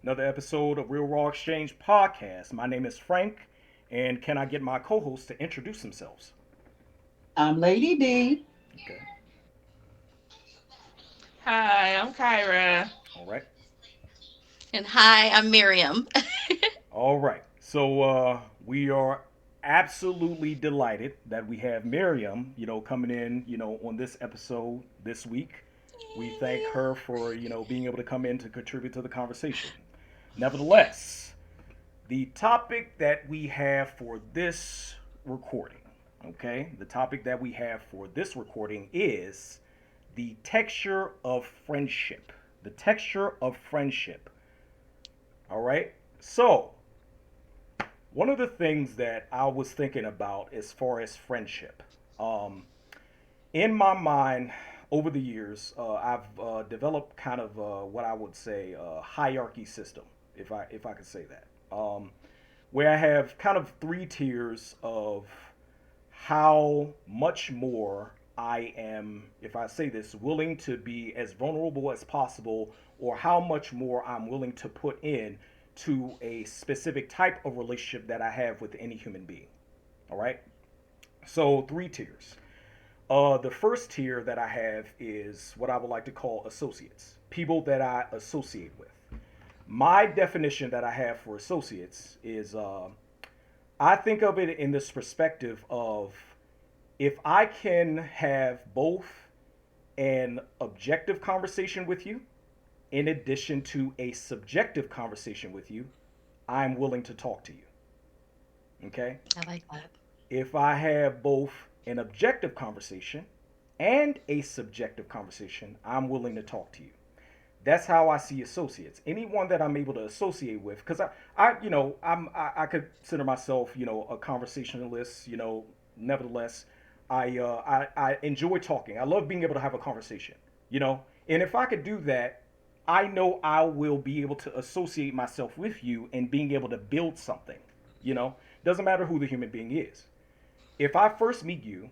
Another episode of RRX Podcast. My name is Frank, and can I get my co-hosts to introduce themselves? I'm Lady D. Okay. Hi, I'm Kyra. All right. And hi, I'm Miriam. All right. So we are absolutely delighted that we have Miriam, coming in, on this episode this week. We thank her for, being able to come in to contribute to the conversation. Nevertheless, the topic that we have for this recording, okay? The topic that we have for this recording is the texture of friendship. The texture of friendship. All right? So, one of the things that I was thinking about as far as friendship, um, in my mind over the years, I've developed kind of what I would say a hierarchy system, if I could say that, where I have kind of three tiers of how much more I am, if I say this, willing to be as vulnerable as possible, or how much more I'm willing to put in to a specific type of relationship that I have with any human being. All right. So three tiers. The first tier that I have is what I would like to call associates, people that I associate with. My definition that I have for associates is I think of it in this perspective of if I can have both an objective conversation with you in addition to a subjective conversation with you, I'm willing to talk to you. Okay? I like that. If I have both an objective conversation and a subjective conversation, I'm willing to talk to you. That's how I see associates. Anyone that I'm able to associate with, because I consider myself, a conversationalist. Nevertheless, I enjoy talking. I love being able to have a conversation. And if I could do that, I know I will be able to associate myself with you and being able to build something. Doesn't matter who the human being is. If I first meet you,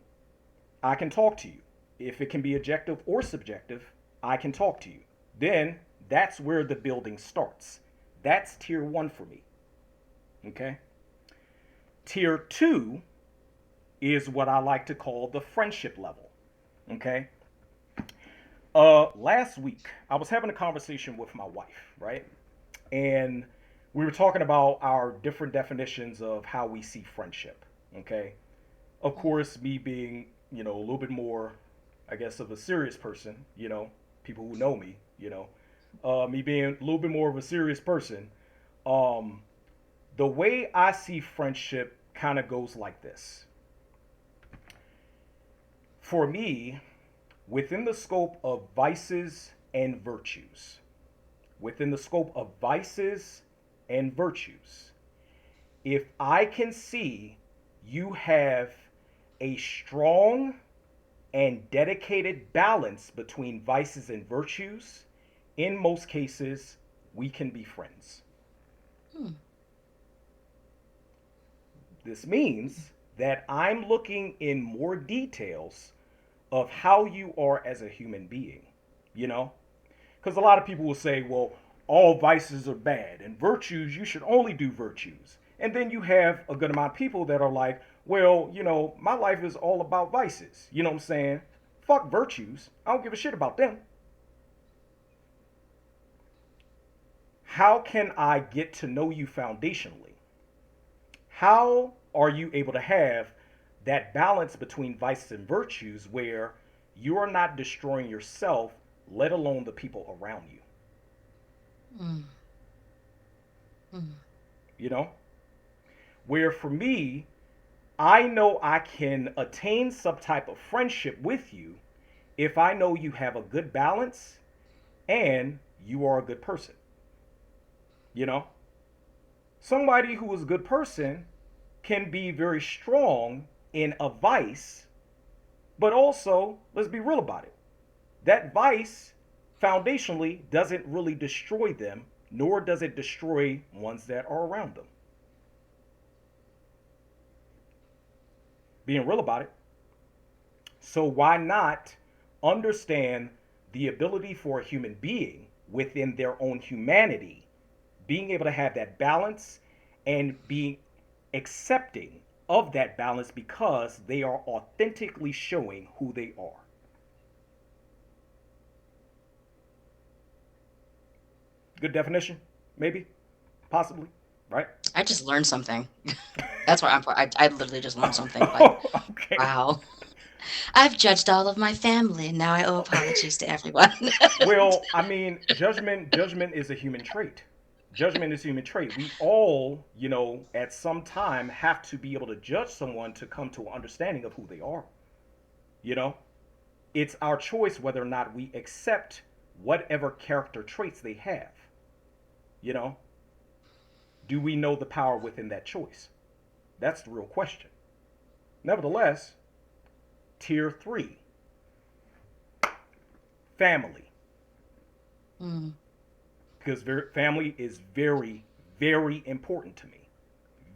I can talk to you. If it can be objective or subjective, I can talk to you. Then that's where the building starts. That's tier one for me. Okay? Tier two is what I like to call the friendship level. Okay? Last week, I was having a conversation with my wife, right? And we were talking about our different definitions of how we see friendship. Okay? Of course, me being, a little bit more, I guess, of a serious person, people who know me, me being a little bit more of a serious person, um, the way I see friendship kind of goes like this. For me, within the scope of vices and virtues, within the scope of vices and virtues, if I can see you have a strong and dedicated balance between vices and virtues, in most cases, we can be friends. Hmm. This means that I'm looking in more details of how you are as a human being, you know? Because a lot of people will say, well, all vices are bad, and virtues, you should only do virtues. And then you have a good amount of people that are like, well, my life is all about vices. You know what I'm saying? Fuck virtues. I don't give a shit about them. How can I get to know you foundationally? How are you able to have that balance between vices and virtues where you are not destroying yourself, let alone the people around you? Mm. Mm. You know? Where for me, I know I can attain some type of friendship with you if I know you have a good balance and you are a good person. You know? Somebody who is a good person can be very strong in a vice, but also, let's be real about it. That vice foundationally doesn't really destroy them, nor does it destroy ones that are around them. Being real about it. So, why not understand the ability for a human being within their own humanity Being able to have that balance and being accepting of that balance because they are authentically showing who they are. Good definition? Maybe? Possibly? Right? I just learned something. That's where I literally just learned something. Like, Okay. wow. I've judged all of my family, and now I owe apologies to everyone. Well, I mean, judgment is a human trait. Judgment is a human trait. We all, at some time have to be able to judge someone to come to an understanding of who they are. You know, it's our choice whether or not we accept whatever character traits they have. You know, do we know the power within that choice? That's the real question. Nevertheless, tier 3, family. Mm, Because family is very, very important to me.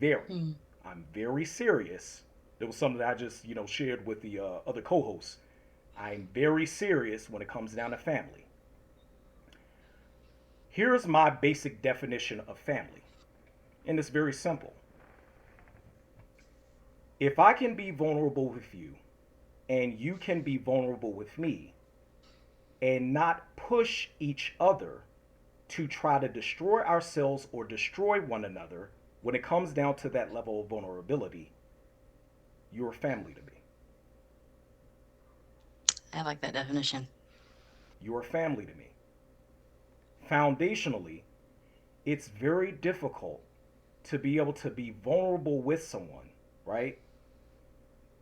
Very. mm. I'm very serious. There was something that I just, shared with the other co-hosts. I'm very serious when it comes down to family. Here's my basic definition of family, and it's very simple. If I can be vulnerable with you, and you can be vulnerable with me, and not push each other to try to destroy ourselves or destroy one another when it comes down to that level of vulnerability, you're family to me. I like that definition. You're family to me. Foundationally, it's very difficult to be able to be vulnerable with someone, right?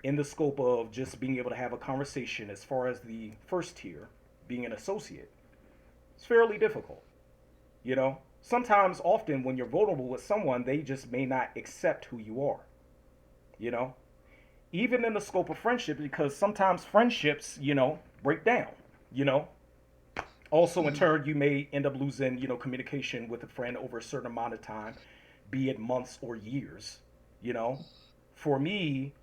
In the scope of just being able to have a conversation as far as the first tier, being an associate. It's fairly difficult. Sometimes, often, when you're vulnerable with someone, they just may not accept who you are. You know, even in the scope of friendship, because sometimes friendships, break down. You know, also in Mm, turn, you may end up losing, communication with a friend over a certain amount of time, be it months or years. You know, for me,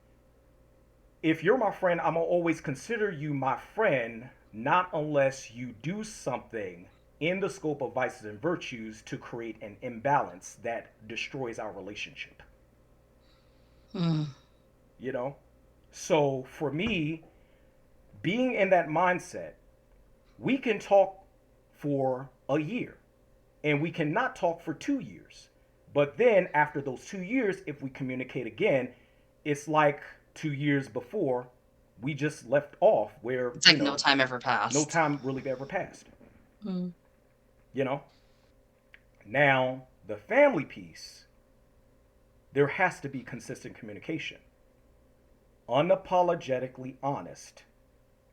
if you're my friend, I'm gonna always consider you my friend, not unless you do something in the scope of vices and virtues to create an imbalance that destroys our relationship. mm, You know? So for me, being in that mindset, we can talk for a year and we cannot talk for 2 years. But then after those 2 years, if we communicate again, it's like 2 years before we just left off where, it's like no time ever no passed. time really ever passed. Mm, You know? Now, the family piece, there has to be consistent communication. Unapologetically honest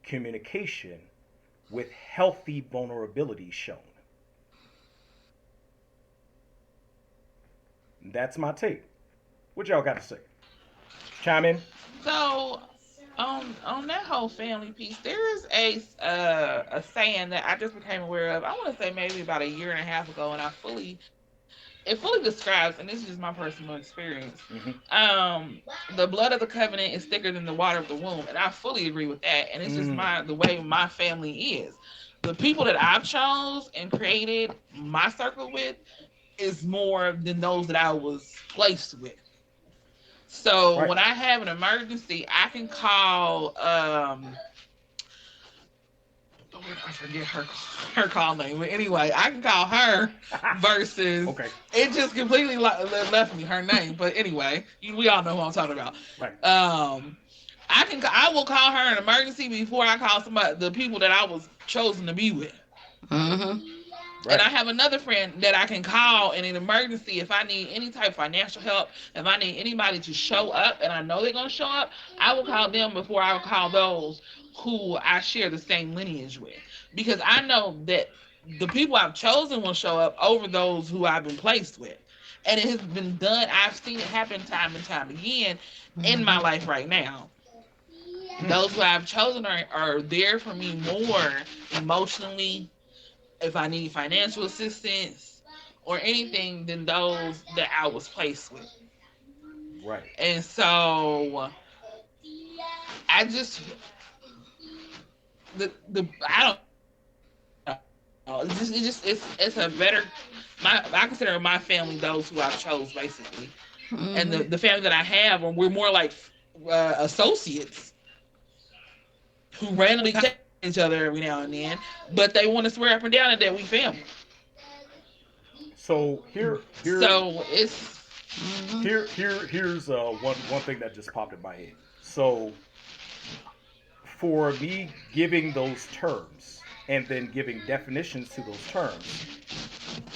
communication with healthy vulnerability shown. That's my take. What y'all got to say? Chime in. So on that whole family piece, there is a saying that I just became aware of. I want to say maybe about a year and a half ago, and it fully describes, and this is just my personal experience. Mm-hmm. The blood of the covenant is thicker than the water of the womb, and I fully agree with that. And it's just Mm. the way my family is. The people that I've chose and created my circle with is more than those that I was placed with. So Right. when I have an emergency, I can call I forget her call name, but anyway, I can call her versus Okay. it just completely left me her name. But anyway, we all know who I'm talking about. Right. Um, I will call her an emergency before I call somebody the people that I was chosen to be with. mm-hmm. And Right. I have another friend that I can call in an emergency if I need any type of financial help, if I need anybody to show up and I know they're going to show up, I will call them before I will call those who I share the same lineage with. Because I know that the people I've chosen will show up over those who I've been placed with. And it has been done. I've seen it happen time and time again in my Mm-hmm. life right now. Mm. Those who I've chosen are there for me more emotionally, if I need financial assistance or anything than those that I was placed with. Right. And so I just the I don't know. It's a better. I consider my family those who I chose basically, and Hmm. the family that I have, we're more like associates who randomly contact each other every now and then, but they want to swear up and down that we family. So So it's Hmm. here's one thing that just popped in my head. So for me giving those terms and then giving definitions to those terms,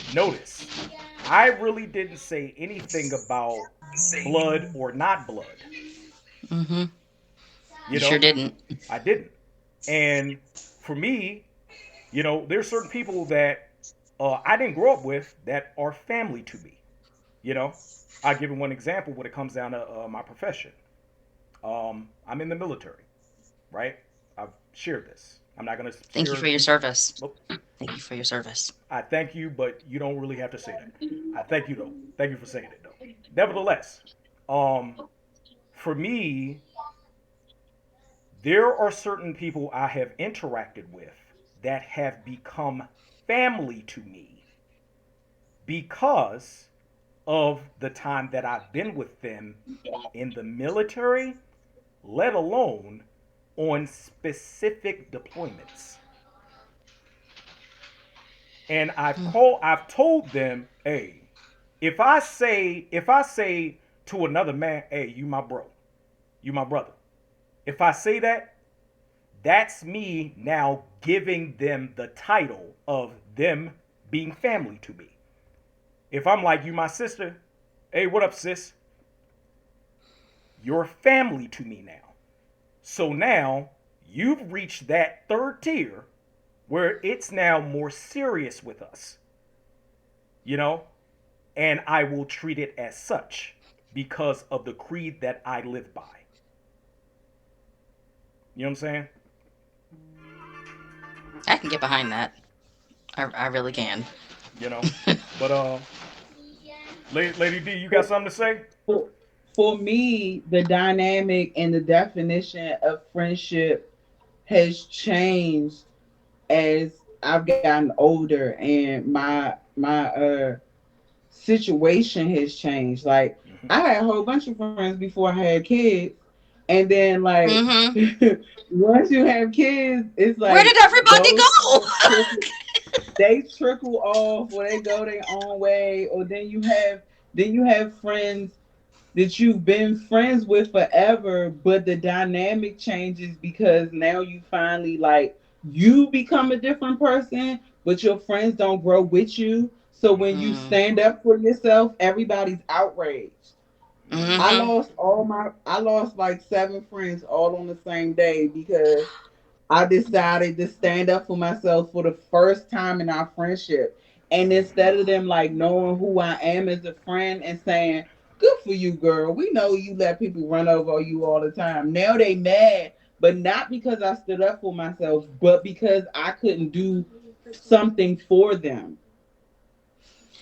notice I really didn't say anything about blood or not blood. Hmm. You You sure know, didn't. I didn't. And for me, there's certain people that I didn't grow up with that are family to me. You know, I give you one example when it comes down to my profession. I'm in the military, right? I've shared this. I'm not going to Thank you share. for your service. Well, Thank you for your service. I thank you, but you don't really have to say that. I thank you though. Thank you for saying it though. Nevertheless, um, for me, there are certain people I have interacted with that have become family to me because of the time that I've been with them in the military, let alone on specific deployments. And I've told them, hey, if I say to another man, hey, you my bro, you my brother. If I say that, that's me now giving them the title of them being family to me. If I'm like, you my sister, hey, what up, sis? You're family to me now. So now you've reached that third tier where it's now more serious with us, you know? And I will treat it as such because of the creed that I live by. You know what I'm saying? I can get behind that. I really can. You know? But Lady D, you got something to say? For, for me, the dynamic and the definition of friendship has changed as I've gotten older and my situation has changed. Like Mm-hmm. I had a whole bunch of friends before I had kids, and then like Hmm. once you have kids, it's Where did like everybody those go? friends they trickle off or they go their own way, or then you have friends that you've been friends with forever, but the dynamic changes because now you finally like you become a different person, but your friends don't grow with you. So when you Mm. stand up for yourself, everybody's outraged. Mm-hmm. Hmm. I lost like 7 friends all on the same day because I decided to stand up for myself for the first time in our friendship. And instead of them like knowing who I am as a friend and saying, good for you, girl. We know you let people run over you all the time. Now they mad, but not because I stood up for myself, but because I couldn't do something for them.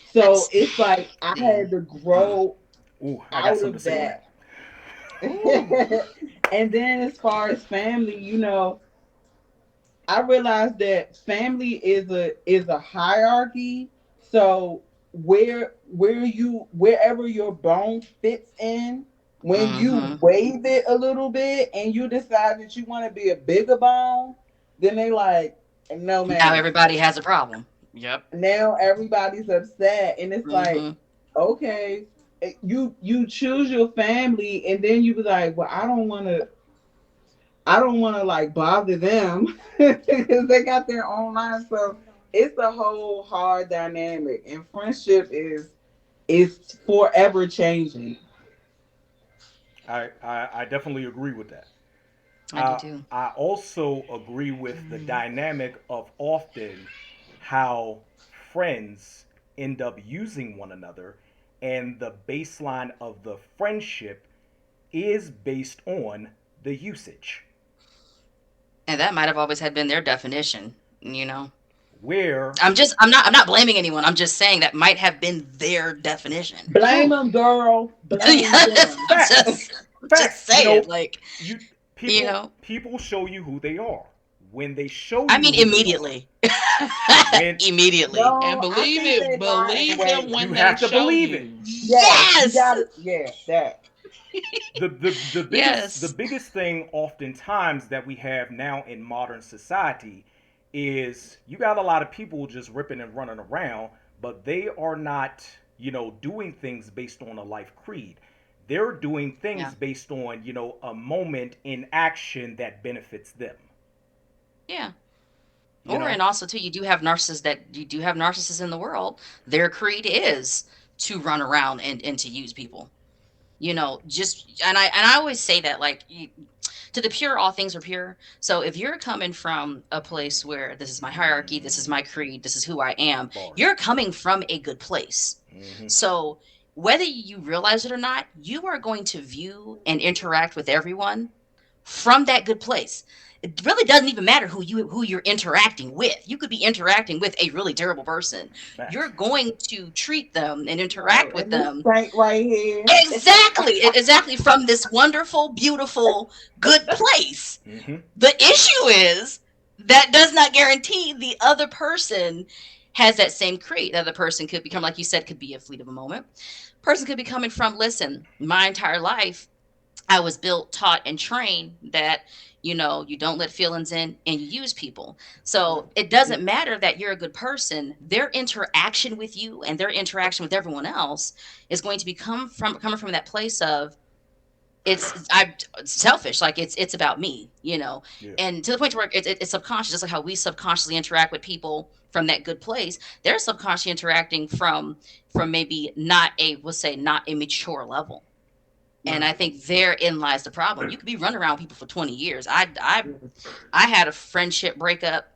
So That's it's like I see. had to Mm. grow Ooh, I got out something to of say on that. that. Ooh. And then as far as family, I realized that family is a hierarchy. So wherever your bone fits in, when you Hmm. wave it a little bit and you decide that you want to be a bigger bone, then they like, no Now ma'am. everybody has a problem. Yep. Now everybody's upset, and it's like, Hmm. okay, you choose your family, and then you be like, well, I don't want to like bother them because they got their own lives. So it's a whole hard dynamic, and friendship is forever changing. I definitely agree with that. I do too. I also agree with the dynamic of often how friends end up using one another, and the baseline of the friendship is based on the usage. And that might have always had been their definition, you know. Where, I'm not blaming anyone. I'm just saying that might have been their definition. Blame true, them, girl. Blame Yes, them. facts, just facts, saying, like, you you people know. people show you who they are. when they show I you mean, who they are, immediately. when Immediately. And No, I believe think it, they lie in a believe them way. you when they have to show believe it. you. Yes, you Yes. got it. Yeah, that. The Yes. biggest thing oftentimes that we have now in modern society is you got a lot of people just ripping and running around, but they are not, doing things based on a life creed. They're doing Yeah. things based on, a moment in action that benefits them. Yeah. You Or, know? and also too, you do have narcissists in the world. Their creed is to run around and to use people. Just and I always say that, like, to the pure, all things are pure. So if you're coming from a place where this is my hierarchy, this is my creed, this is who I am, Bars. you're coming from a good place. Hmm. So whether you realize it or not, you are going to view and interact with everyone from that good place. It really doesn't even matter who you're interacting with. You could be interacting with a really terrible person. You're Facts. going to treat them and Right. interact with And this them stank right here. exactly from this wonderful, beautiful, good place. Hmm. The issue is that does not guarantee the other person has that same creed. The other person could become, like you said, could be a fleet of a moment. Person could be coming from, listen, my entire life I was built, taught, and trained that, you don't let feelings in and you use people. So it doesn't matter that you're a good person. Their interaction with you and their interaction with everyone else is going to be coming from that place of I'm selfish. Like it's about me, Yeah. and to the point where it's subconscious, just like how we subconsciously interact with people from that good place. They're subconsciously interacting from maybe not a, we'll say, not a mature level. And I Right. think therein lies the problem. You could be running around with people for 20 years. I had a friendship breakup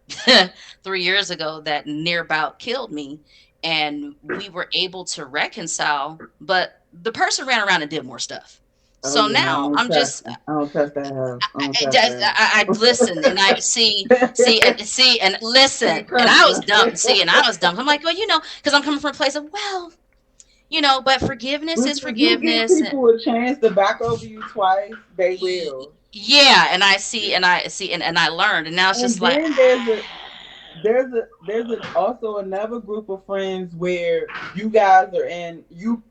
3 years ago that near about killed me, and we were able to reconcile, but the person ran around and did more stuff. Oh So yeah, I now don't I'm touch. just I don't touch that house. I don't touch I listen and I see and listen, Can't and trust I was dumb. her. See, and I was dumb. I'm like, well, because I'm coming from a place of, well, but forgiveness But is if you give forgiveness. people a chance to back over you twice, they will. Yeah, and I see, Yeah. and I see, and I learned, and now it's just And like, then there's also another group of friends where you guys are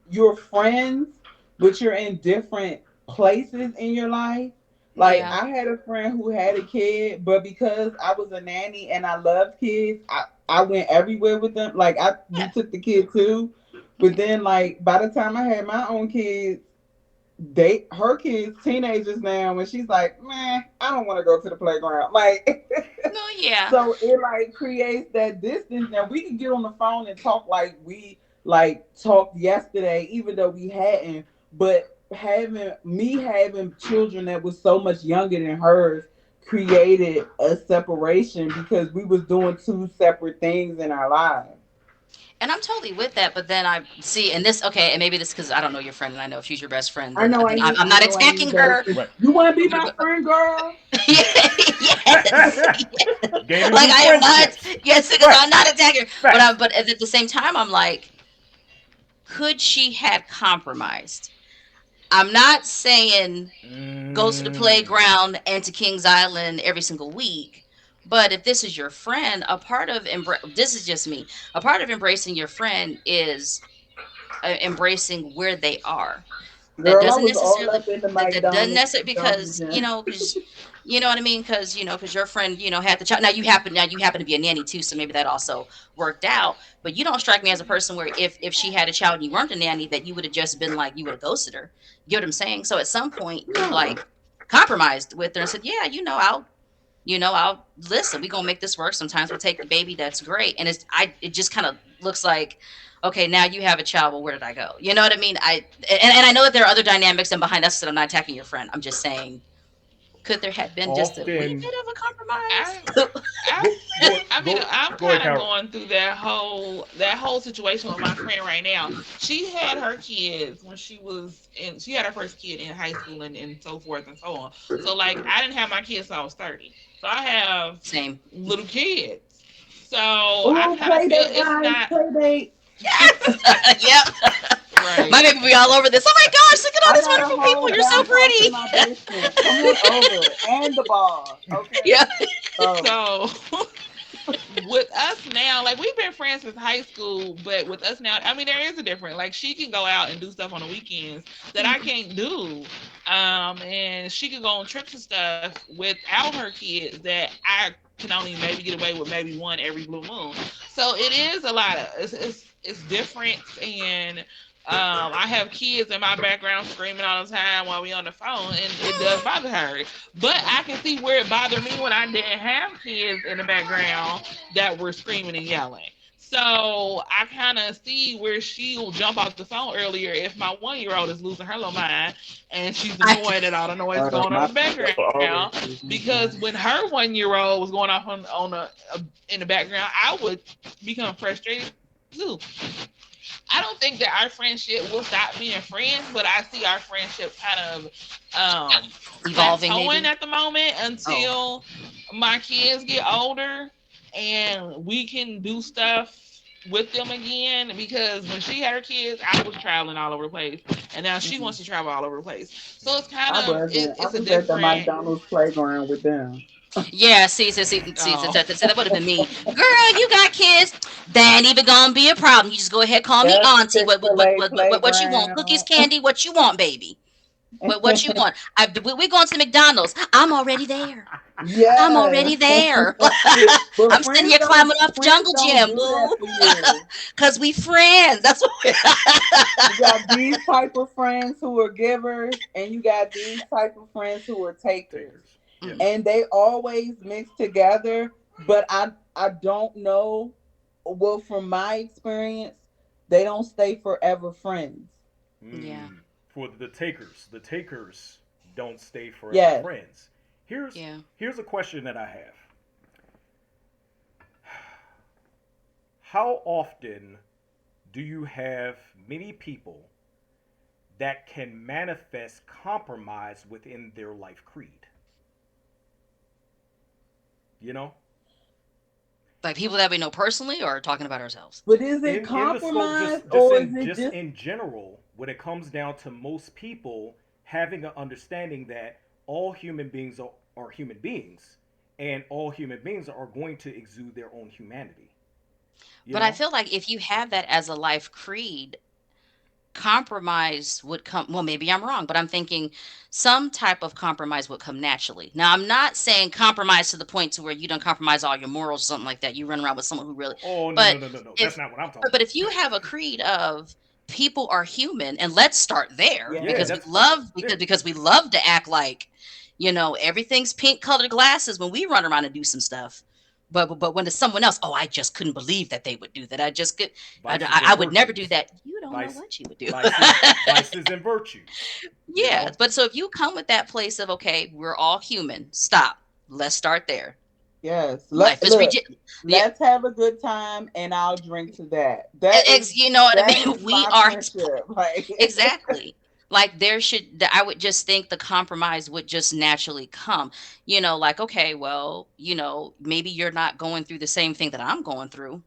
you're friends, but you're in different places in your life. Like yeah, I had a friend who had a kid, but because I was a nanny and I loved kids, I went everywhere with them. Like we yeah, took the kid too. But then like by the time I had my own kids, her kids teenagers now, and she's like, man, I don't want to go to the playground. Like no, yeah, so it like creates that distance. Now we can get on the phone and talk like we like talked yesterday, even though we hadn't. But having children that was so much younger than hers created a separation because we was doing two separate things in our lives. and I'm totally with that. But then I see, and this, okay, and maybe this because I don't know your friend, and I know if she's your best friend, then then I'm I not know I attacking need better her. friends. Right. You want to be my But, friend, girl? yes, Gaining like new I am not, friendships. yes, because Right. I'm not attacking her. Facts. But at the same time, I'm like, could she have compromised? I'm not saying go to the Mm. playground and to Kings Island every single week. But if this is your friend, a part of this is just me. A part of embracing your friend is embracing where they are. That Girl, I doesn't was all necessarily up in the that doesn't McDonald's necessarily because dungeon. you know what I mean, because your friend had the child. Now you happen to be a nanny too, so maybe that also worked out. But you don't strike me as a person where if she had a child and you weren't a nanny, that you would have just been like, you would have ghosted her. You get what I'm saying? So at some point you No. like compromised with her and said, yeah, I'll listen. We gonna make this work. Sometimes we'll take the baby. That's great. And it just kind of looks like, okay, now you have a child. Well, where did I go? You know what I mean? And I know that there are other dynamics and behind us that I'm not attacking your friend. I'm just saying, could there have been just a wee Often. bit of a compromise? I, I, Go, go, I mean, go, I'm go ahead, kind of Carol. going through that whole situation with my friend right now. She had her kids when she had her first kid in high school and so forth and so on. So like, I didn't have my kids till I was 30. So I have Same. little kids. So I Oh, kind of play feel date, it's guys, not play date. Yes. Yep. My right. baby will be all over this. Oh my gosh, look at all I these got a wonderful people. whole You're so bathhouse in pretty. my basement. Come on over. And the bar. Okay. Yeah. Oh, So with us now, like we've been friends since high school, but with us now, I mean, there is a difference. Like she can go out and do stuff on the weekends that I can't do. And she can go on trips and stuff without her kids that I can only maybe get away with maybe one every blue moon. So it is a lot of it's different and I have kids in my background screaming all the time while we on the phone, and it does bother her. But I can see where it bothered me when I didn't have kids in the background that were screaming and yelling. So I kind of see where she'll jump off the phone earlier if my 1 year old is losing her little mind and she's I annoyed at all the noise going on my in the girl background. always lose his Because mind. when her 1 year old was going off in the background, I would become frustrated too. I don't think that our friendship will stop being friends, but I see our friendship kind of evolving plateauing maybe. at the moment Oh, until my kids get older and we can do stuff with them again. Because when she had her kids, I was traveling all over the place, and now she Mm. wants to travel all over the place. So it's kind I of wasn't. I it's a was at the different. McDonald's playground with them. yeah. Oh, That would have been me. Girl, you got kids. That ain't even gonna be a problem. You just go ahead, call me At the auntie. Chick-fil-A What you want? Cookies, playground. candy? What you want, baby? What you want? We going to the McDonald's. I'm already there. I'm Yes. already there. But I'm sitting here climbing off friends Jungle don't Gym, do that boo. for you. Cause we friends. That's what. You got these type of friends who are givers, and you got these type of friends who are takers. Takers. Yeah. Mm. And they always mix together, but I don't know. Well, from my experience, they don't stay forever friends. Yeah. For the takers don't stay forever Yes. friends. Here's Yeah. here's a question that I have. How often do you have many people that can manifest compromise within their life creed? You know, Like people that we know personally, or talking about ourselves. But is it in the scope, compromise or is it just just in general, when it comes down to most people having an understanding that all human beings are human beings, and all human beings are going to exude their own humanity. You But I know, feel like if you have that as a life creed, compromise would come. Well, maybe I'm wrong, but I'm thinking some type of compromise would come naturally. Now, I'm not saying compromise to the point to where you don't compromise all your morals or something like that. You run around with someone who really, oh no no but no no no, that's if not what I'm talking but about. if you have a creed of people are human, and let's start there Yeah, yes. because that's yeah. we love to act like everything's pink colored glasses when we run around and do some stuff. But when it's someone else, oh, I just couldn't believe that they would do that. I just could, Vices I and would never do virtues, that. You don't know vice, what you would do. vices and virtues. You Yeah, know, but so if you come with that place of okay, we're all human. Stop. Let's start there. Yes. Life is Look, yeah, let's have a good time and I'll drink to that. That is you know what I that mean. is We my are friendship. Like exactly like I would just think the compromise would just naturally come. Like okay, well, maybe you're not going through the same thing that I'm going through.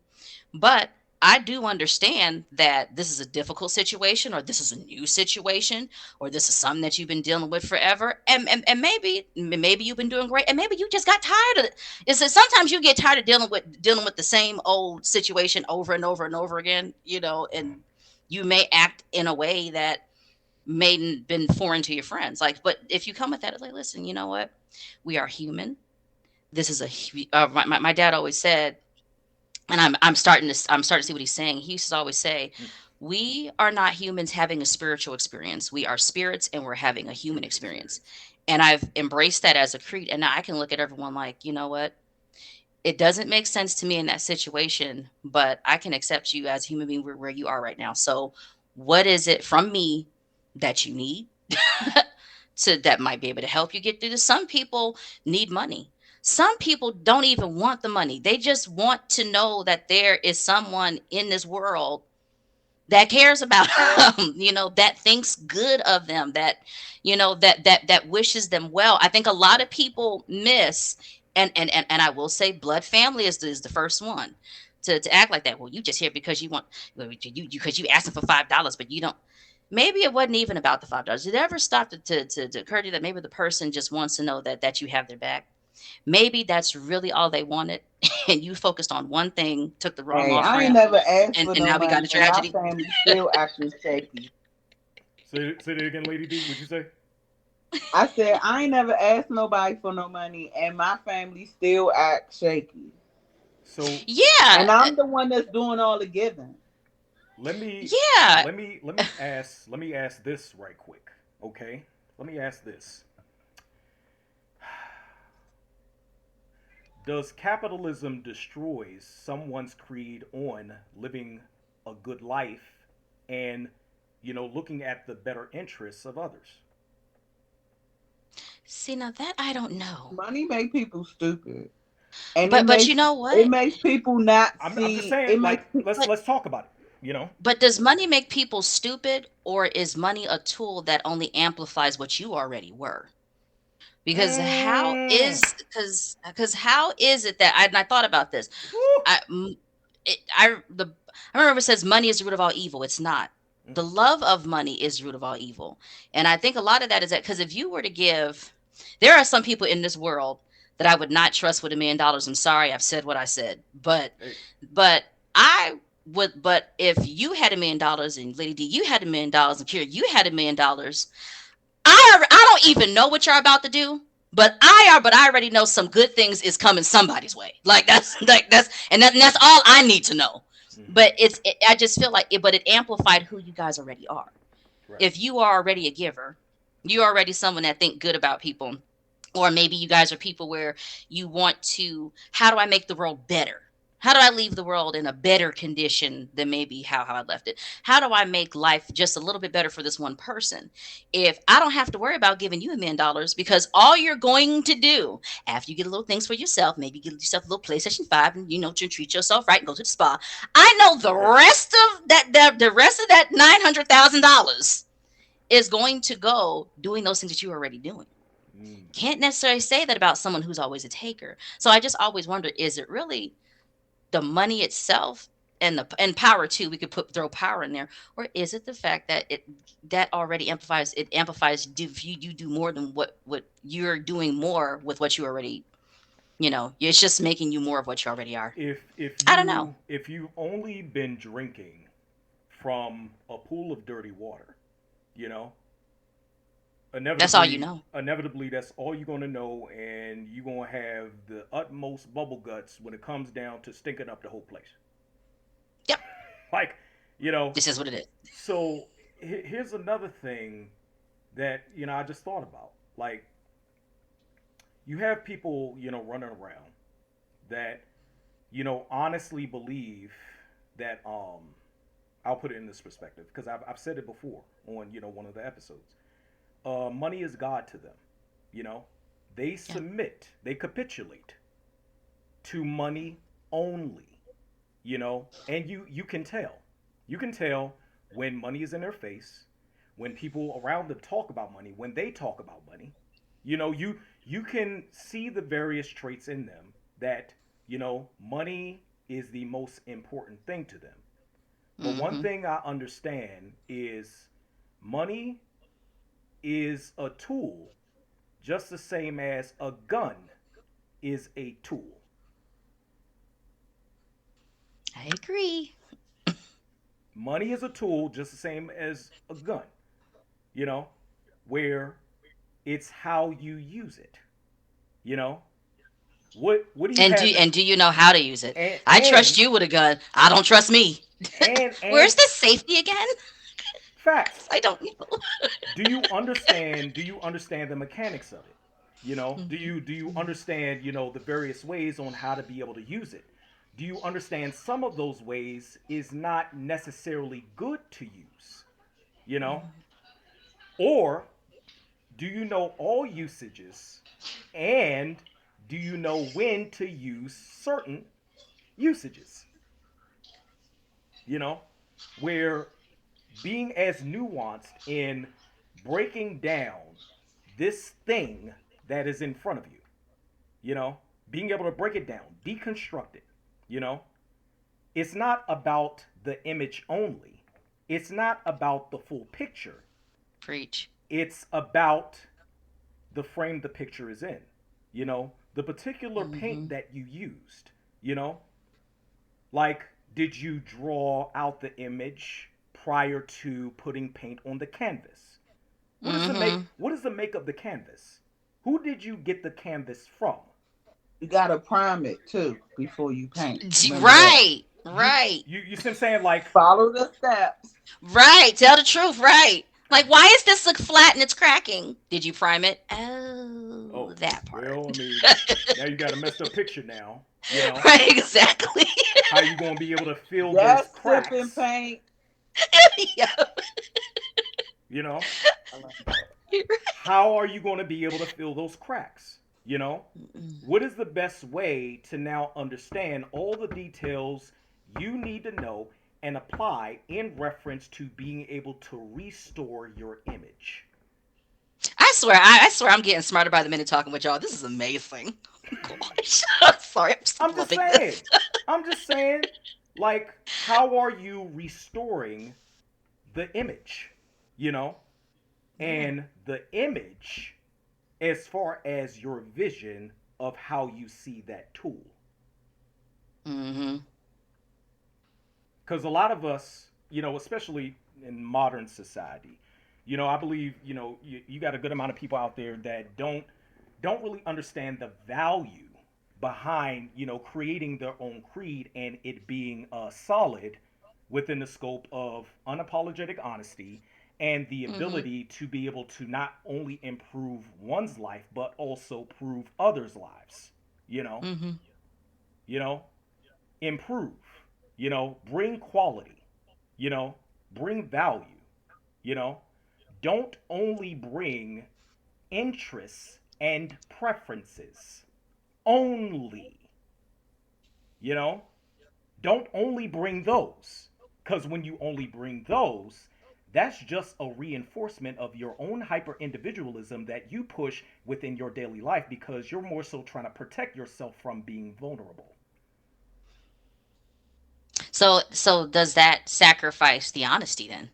But I do understand that this is a difficult situation, or this is a new situation, or this is something that you've been dealing with forever. And maybe you've been doing great, and maybe you just got tired of it. It's that sometimes you get tired of dealing with the same old situation over and over and over again, and you may act in a way that made been foreign to your friends. Like, but if you come with that, it's like, listen, you know what? We are human. This is my dad always said, and I'm starting to see what he's saying. He used to always say, "We are not humans having a spiritual experience. We are spirits, and we're having a human human experience." experience. And I've embraced that as a creed. And now I can look at everyone like, you know what? It doesn't make sense to me in that situation, but I can accept you as a human being where you are right now. So, what is it from me that you need? To that might be able to help you get through this. Some people need money. Some people don't even want the money. They just want to know that there is someone in this world that cares about them, that thinks good of them, that that wishes them well. I think a lot of people miss, and I will say blood family is the first one to act like that. Well, you just here because you want, well, you because you asking for $5, but you don't. Maybe it wasn't even about the $5. Did it ever stop to occur to you that maybe the person just wants to know that you have their back? Maybe that's really all they wanted, and you focused on one thing, took the wrong Hey, off I ain't ramp, never asked for and no now we got money, a and my tragedy. family still acting shaky. Say that again, Lady D. What'd you say? I said I ain't never asked nobody for no money, and my family still act shaky. So Yeah, And I'm the one that's doing all the giving. let me yeah. let me ask this right quick. Okay? Let me ask this. Does capitalism destroys someone's creed on living a good life and looking at the better interests of others? See, now that I don't know, Money make people stupid, and but you know it what? makes people not I'm just see. saying, It makes like, let's talk about it. But does money make people stupid, or is money a tool that only amplifies what you already were? Because how Mm. is because how is it that I thought about this. Woo. I m- it, I remember it says money is the root of all evil. It's not. The Mm-mm. love of money is the root of all evil. And I think a lot of that is that because if you were to give, there are some people in this world that I would not trust with $1 million. I'm sorry, I've said what I said, Hey, but I would. But if you had $1 million and Lady D, you had $1 million and Kira, you had $1 million, I don't even know what you're about to do, but I already know some good things is coming somebody's way. That's all I need to know. mm-hmm. But I just feel like but it amplified who you guys already are. Right. If you are already a giver, you're already someone that think good about people, or maybe you guys are people where you want to, how do I make the world better? How do I leave the world in a better condition than maybe how I left it? How do I make life just a little bit better for this one person? If I don't have to worry about giving you $1 million, because all you're going to do after you get a little things for yourself, maybe get yourself a little PlayStation 5 and to treat yourself right and go to the spa. I know the Hey. rest of the rest of that $900,000 is going to go doing those things that you're already doing. Mm. Can't necessarily say that about someone who's always a taker. So I just always wonder, is it really the money itself and power too? We could throw power in there, or is it the fact that that already amplifies you do more than what you're doing more with what you already, it's just making you more of what you already are. If I don't know. you've only been drinking from a pool of dirty water, you know, That's all you know. inevitably that's all you're gonna know, and you're gonna have the utmost bubble guts when it comes down to stinking up the whole place. Yep. Like, you know, This is what it is. so here's another thing that I just thought about. Like, you have people running around that honestly believe that I'll put it in this perspective because I've said it before on one of the episodes. Money is God to them. You know, they Yeah. submit, they capitulate to money only. And you can tell, when money is in their face, when people around them talk about money, when they talk about money. You can see the various traits in them that money is the most important thing to them. But one Mm-hmm. thing I understand is money is a tool just the same as a gun is a tool. I agree. Money is a tool just the same as a gun, you know, where it's how you use it. You know, what do you And have do you know how to use it? and I trust you with a gun. I don't trust me. and Where's the safety again? facts. I don't know. Do you understand the mechanics of it? Do Mhm. you understand the various ways on how to be able to use it? Do you understand some of those ways is not necessarily good to use? You know, Mhm. or do you know all usages, and do you know when to use certain usages? You know, where being as nuanced in breaking down this thing that is in front of you, you know, being able to break it down, deconstruct it, you know, it's not about the image only, it's not about the full picture, Preach. it's about the frame the picture is in, the particular paint Mm-hmm. that you used, you know, like, did you draw out the image prior to putting paint on the canvas? Mm-hmm. What is the make of the canvas? Who did you get the canvas from? You gotta prime it too before you paint. Remember that. Right. Right. You see what I'm saying? Like, Follow the steps. Right. Tell the truth. Right. Like, why is this look flat and it's cracking? Did you prime it? Oh, oh, that part. well, I mean, now you got a messed up picture now, you know? Right. Exactly. How you going to be able to fill those That's sipping cracks, paint. Yeah. you know? I love How are you going to be able to fill those cracks, you know? Mm-mm. What is the best way to now understand all the details you need to know and apply in reference to being able to restore your image? I swear, I'm getting smarter by the minute talking with y'all. This is amazing. Gosh, I'm sorry, I'm just I'm just loving saying. this. I'm just saying, like, how are you restoring the image, you know? Yeah. And the image as far as your vision of how you see that tool. Mm-hmm. Because a lot of us, especially in modern society, I believe, you got a good amount of people out there that don't really understand the value behind, creating their own creed and it being solid within the scope of unapologetic honesty and the Mm-hmm. ability to be able to not only improve one's life but also prove others' lives. You know, Mm-hmm. you know, improve. Bring quality. You know, bring value. You know, don't only bring interests and preferences. Only. You know, don't only bring those. Because when you only bring those, that's just a reinforcement of your own hyper individualism that you push within your daily life because you're more so trying to protect yourself from being vulnerable. So does that sacrifice the honesty then?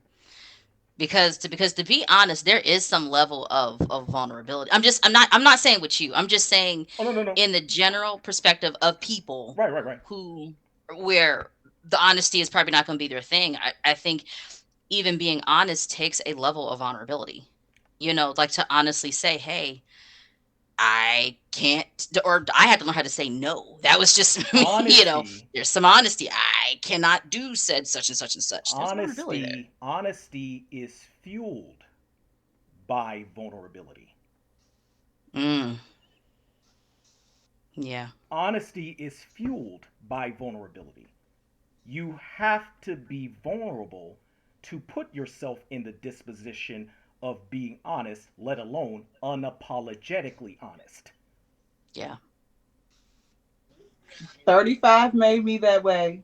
Because to be honest, there is some level of vulnerability. I'm not saying with you. I'm just saying Oh, no, no, no. in the general perspective of people Right, right, right. who where the honesty is probably not going to be their thing. I think even being honest takes a level of vulnerability. Like to honestly say, hey, I can't, or I had to learn how to say no. That was just me. Honesty, There's some honesty. I cannot do said such and such and such. There's vulnerability there. honesty is fueled by vulnerability. Mm, yeah. Honesty is fueled by vulnerability. You have to be vulnerable to put yourself in the disposition of being honest, let alone unapologetically honest. Yeah. 35 made me that way.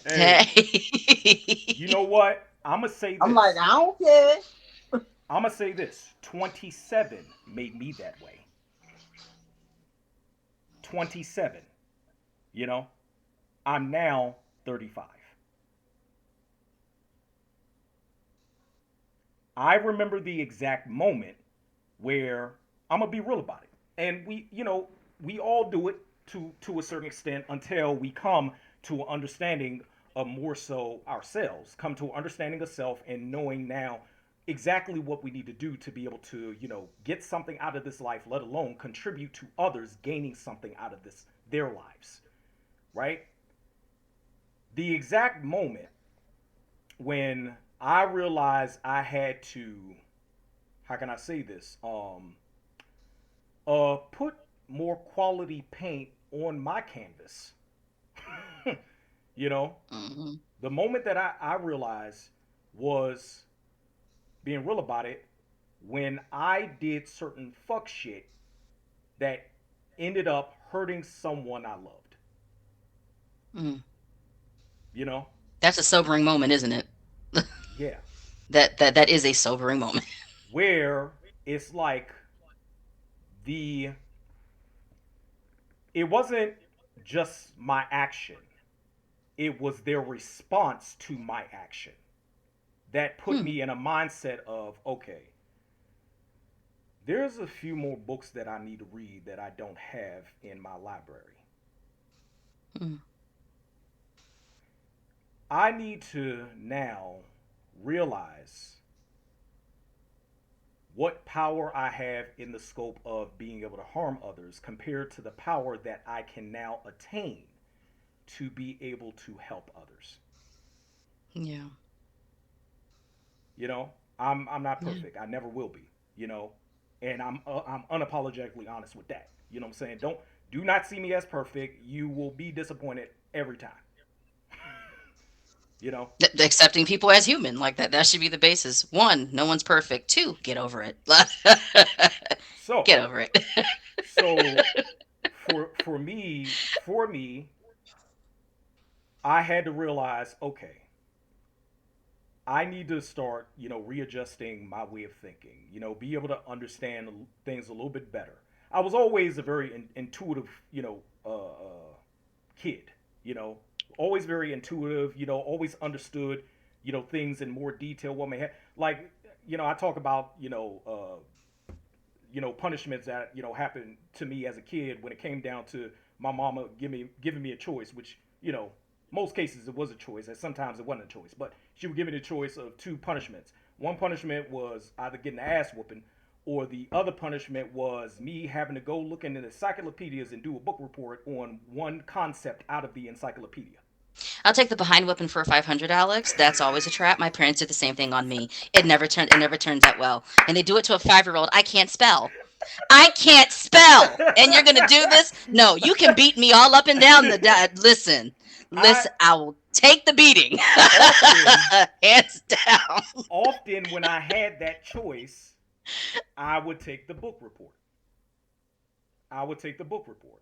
Hey, you Hey. know what? I'm going to say I'm like, this. I don't care. I'm going to say this. 27 made me that way. 27. You know, I'm now 35. I remember the exact moment where I'm gonna be real about it. And we all do it to a certain extent until we come to an understanding of more so ourselves, come to an understanding of self and knowing now exactly what we need to do to be able to, get something out of this life, let alone contribute to others gaining something out of this their lives, right? The exact moment when I realized I had to, how can I say this? Put more quality paint on my canvas. you know, Hmm. the moment that I realized was being real about it when I did certain fuck shit that ended up hurting someone I loved. Mm. You know, That's a sobering moment, isn't it? yeah, That is a sobering moment. where it's like the it wasn't just my action, it was their response to my action that put Hmm. me in a mindset of, okay, There's a few more books that I need to read that I don't have in my library. Mm. I need to now realize what power I have in the scope of being able to harm others compared to the power that I can now attain to be able to help others. Yeah. You know, I'm not Yeah. perfect. I never will be. You know, and I'm unapologetically honest with that. You know what I'm saying? Don't do not see me as perfect. You will be disappointed every time. You know. Accepting people as human, like that should be the basis. One, no one's perfect. Two, get over it. So Get over it. so for me, I had to realize, okay, I need to start, readjusting my way of thinking, be able to understand things a little bit better. I was always a very intuitive, kid, you know, always very intuitive, always understood, things in more detail. What may have, like, I talk about, punishments that, happened to me as a kid when it came down to my mama giving me a choice, which, most cases it was a choice, and sometimes it wasn't a choice. But she would give me the choice of two punishments. One punishment was either getting an ass whooping, or the other punishment was me having to go look into the encyclopedias and do a book report on one concept out of the encyclopedia. I'll take the behind whipping for 500, Alex. That's always a trap. My parents did the same thing on me. It never turns out well. And they do it to a 5-year-old. I can't spell. I can't spell. And you're gonna do this? No, you can beat me all up and down the listen. I Listen, I will take the beating. often, Hands down. often when I had that choice, I would take the book report. I would take the book report.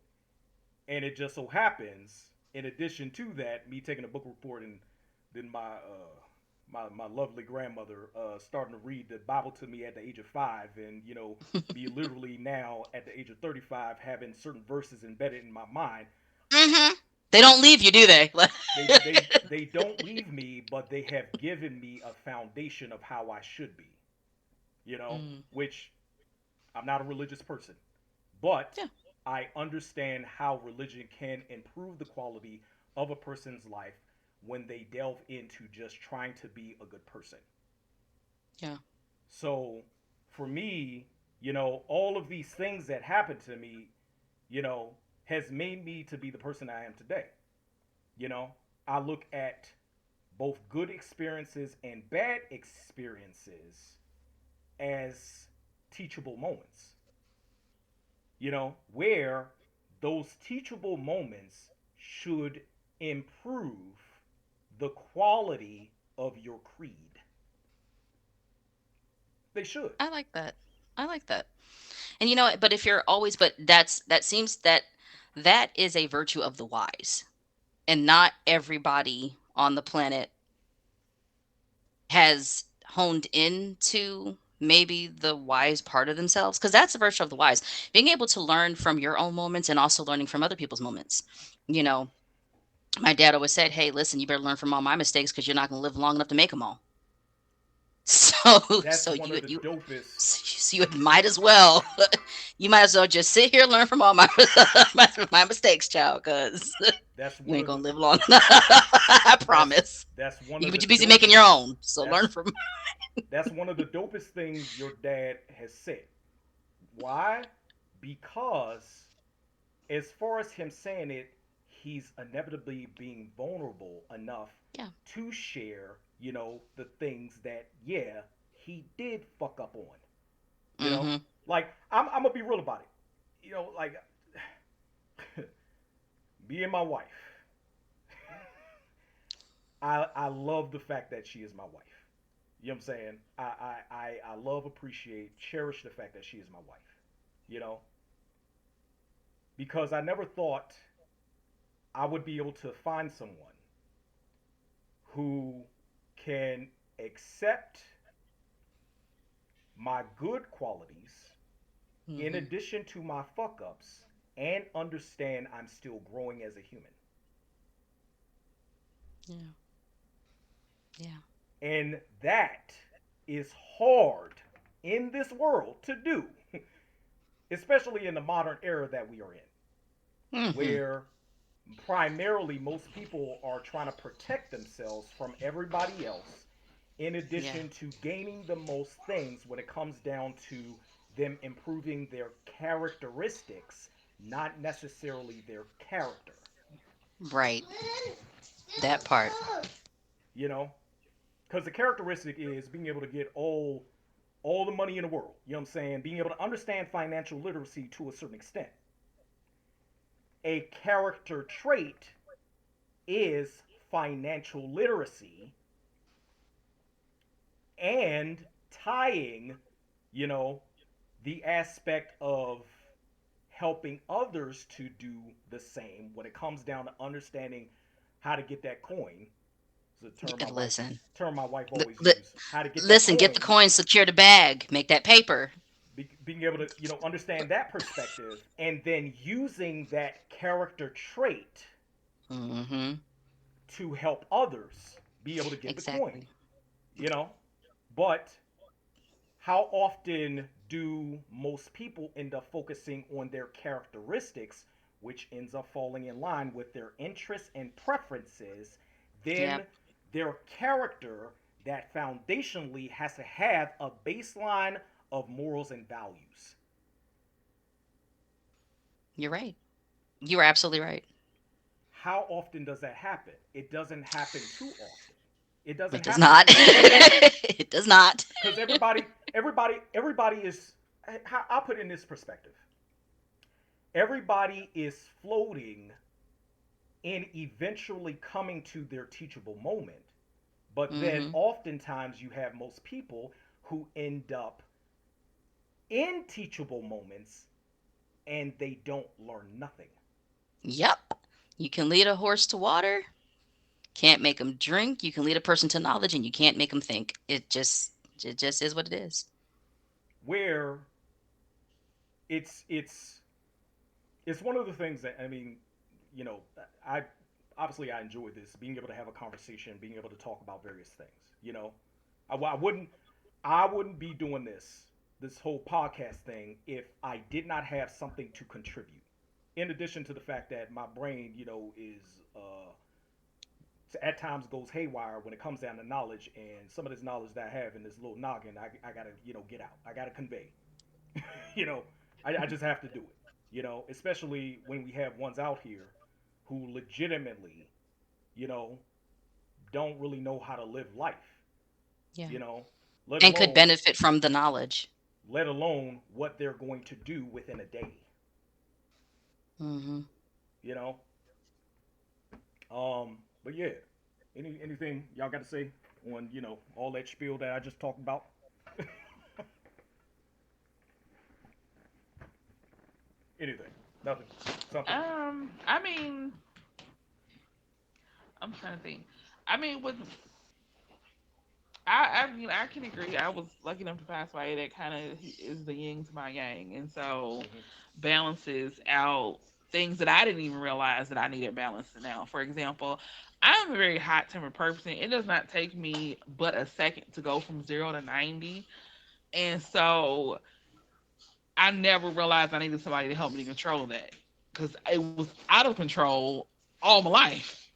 And it just so happens, in addition to that, me taking a book report and then my lovely grandmother starting to read the Bible to me at the age of 5, and me literally now at the age of 35 having certain verses embedded in my mind. Hmm. They don't leave you, do they? They don't leave me, but they have given me a foundation of how I should be. Mm, Which I'm not a religious person, but yeah, I understand how religion can improve the quality of a person's life when they delve into just trying to be a good person. yeah. So for me, all of these things that happened to me, has made me to be the person I am today. You know, I look at both good experiences and bad experiences as teachable moments, where those teachable moments should improve the quality of your creed. They should. I like that. I like that. And you know what? But if you're always, but that seems that is a virtue of the wise, and not everybody on the planet has honed into maybe the wise part of themselves, because that's the virtue of the wise, being able to learn from your own moments and also learning from other people's moments. You know, my dad always said, hey, listen, you better learn from all my mistakes because you're not going to live long enough to make them all. So That's so one you of the you dopest. so you might as well you might as well just sit here and learn from all my my mistakes, child, because That's you one ain't of gonna the. live long. I That's promise. that's one You of can be the too busy making your dopest. own, so learn That's from. that's one of the dopest things your dad has said. Why? Because as far as him saying it, he's inevitably being vulnerable enough Yeah. to share, the things that, yeah, he did fuck up on. You know, Mm-hmm. like I'm gonna be real about it. Like me and my wife. I love the fact that she is my wife. You know what I'm saying? I love, appreciate, cherish the fact that she is my wife. You know, because I never thought I would be able to find someone who can accept my good qualities in Mm-hmm. addition to my fuck ups and understand I'm still growing as a human. Yeah. Yeah. And that is hard in this world to do. especially in the modern era that we are in, Mm-hmm. where primarily most people are trying to protect themselves from everybody else, in Yeah. addition to gaining the most things when it comes down to them improving their characteristics, not necessarily their character. Right. That part. You know, because the characteristic is being able to get all the money in the world. You know what I'm saying? Being able to understand financial literacy to a certain extent. A character trait is financial literacy and tying, you know, the aspect of helping others to do the same when it comes down to understanding how to get that coin. It's a Yeah, listen. term my wife Li- always li- uses. How to get that listen, get the coin, coin, secure the bag, make that paper. being able to understand that perspective, and then using that character trait Mm-hmm. to help others be able to get the coin. Exactly. You know, but how often do most people end up focusing on their characteristics, which ends up falling in line with their interests and preferences, then Yep. their character that foundationally has to have a baseline of morals and values? You're right. You are absolutely right. How often does that happen? It doesn't happen too often. It doesn't It does happen not. too often It does not. because everybody is. I'll put it in this perspective. Everybody is floating in eventually coming to their teachable moment. But then Mm-hmm. oftentimes you have most people who end up in teachable moments and they don't learn nothing. Yep. You can lead a horse to water, can't make them drink. You can lead a person to knowledge, and you can't make them think. It just is what it is. Where it's it's one of the things that, I mean, you know, I obviously I enjoy this, being able to have a conversation, being able to talk about various things. You know, I wouldn't be doing this whole podcast thing if I did not have something to contribute. In addition to the fact that my brain, you know, is at times goes haywire when it comes down to knowledge, and some of this knowledge that I have in this little noggin, I gotta get out. I gotta convey. you know, I just have to do it. You know, especially when we have ones out here who legitimately, you know, don't really know how to live life. Yeah. You know, let And could alone benefit from the knowledge. what they're going to do within a day. Mm-hmm. You know, but yeah, anything y'all got to say on all that spiel that I just talked about? Anything? Nothing? Something? I mean, I'm trying to think. I mean, with I mean, I can agree. I was lucky enough to pass by it. That kind of is the yin to my yang, and so Mm-hmm. balances out things that I didn't even realize that I needed balancing out. For example, I'm a very hot tempered person. It does not take me but a second to go from 0 to 90, and so I never realized I needed somebody to help me control that because it was out of control all my life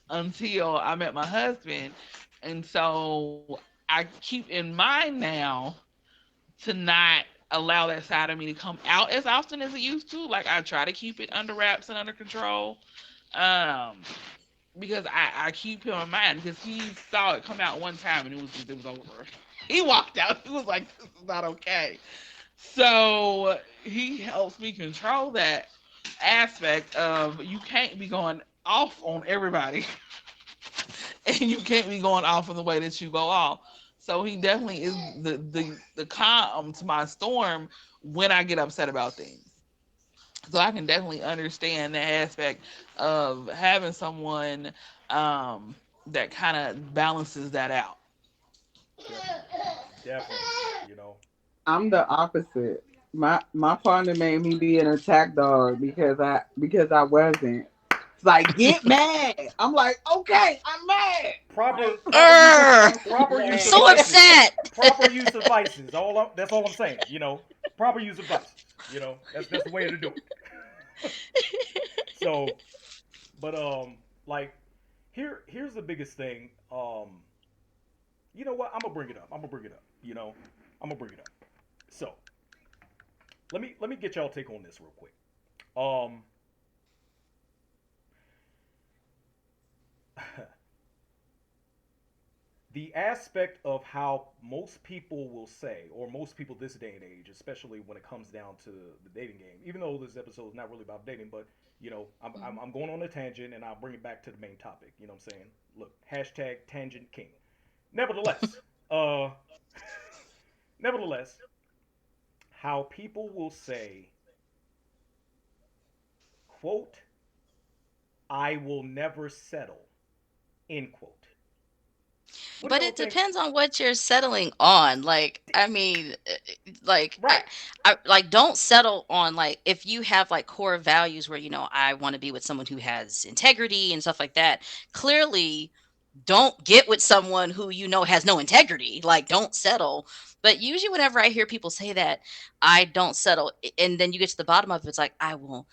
until I met my husband. And so I keep in mind now to not allow that side of me to come out as often as it used to. Like I try to keep it under wraps and under control. Um, because I keep him in mind because he saw it come out one time and it was over. He walked out. He was like, "This is not okay." So he helps me control that aspect of you can't be going off on everybody and you can't be going off in the way that you go off. So he definitely is the calm to my storm when I get upset about things. So I can definitely understand the aspect of having someone that kind of balances that out. Definitely, definitely. You know, I'm the opposite. My partner made me be an attack dog because I wasn't. It's like get mad. I'm like, okay, I'm mad. proper Like proper use of Urgh! proper use of So mad. vices. upset. Proper use of vices. That's all I'm saying. You know, proper use of vices. That's the way to do it. So, but like here's the biggest thing. You know what? I'm gonna bring it up. I'm gonna bring it up. I'm gonna bring it up. So let me get y'all take on this real quick. Um, the aspect of how most people will say, or most people this day and age, especially when it comes down to the dating game, even though this episode is not really about dating, but I'm going on a tangent and I'll bring it back to the main topic. You know what I'm saying? Look, hashtag tangent king. Nevertheless, uh, nevertheless, how people will say, quote, I will never settle, end quote. What do But y'all it think? depends on what you're settling on. Like, I mean, like Right. I like don't settle on like if you have like core values where I want to be with someone who has integrity and stuff like that. Clearly, don't get with someone who has no integrity. Like, don't settle. But usually, whenever I hear people say that, I don't settle, and then you get to the bottom of it, it's like I will